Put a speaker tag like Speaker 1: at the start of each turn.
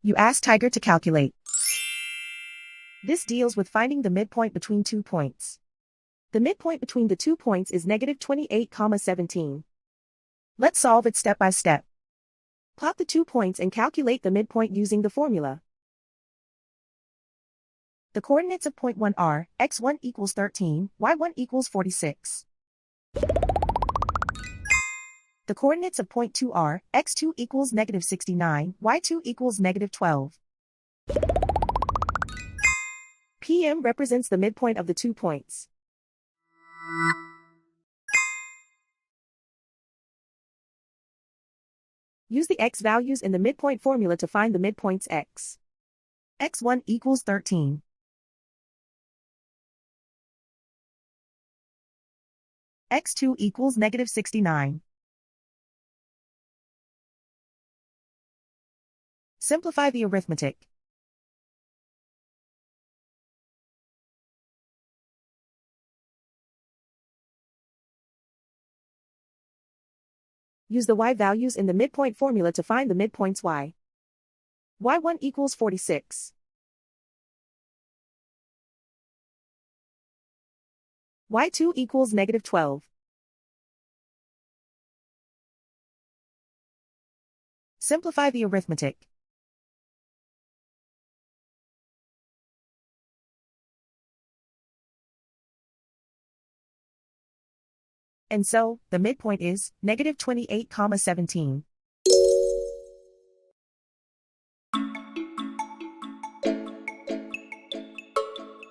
Speaker 1: You ask Tiger to calculate. This deals with finding the midpoint between 2 points. The midpoint between the 2 points is negative 28,17. Let's solve it step by step. Plot the 2 points and calculate the midpoint using the formula. The coordinates of point 1 are, x1 equals 13, y1 equals 46. The coordinates of point 2 are, x2 equals negative 69, y2 equals negative 12. PM represents the midpoint of the 2 points. Use the x values in the midpoint formula to find the midpoints x. x1 equals 13. x2 equals negative 69. Simplify the arithmetic. Use the y values in the midpoint formula to find the midpoints y. y1 equals 46. y2 equals negative 12. Simplify the arithmetic. And so, the midpoint is negative 28,17.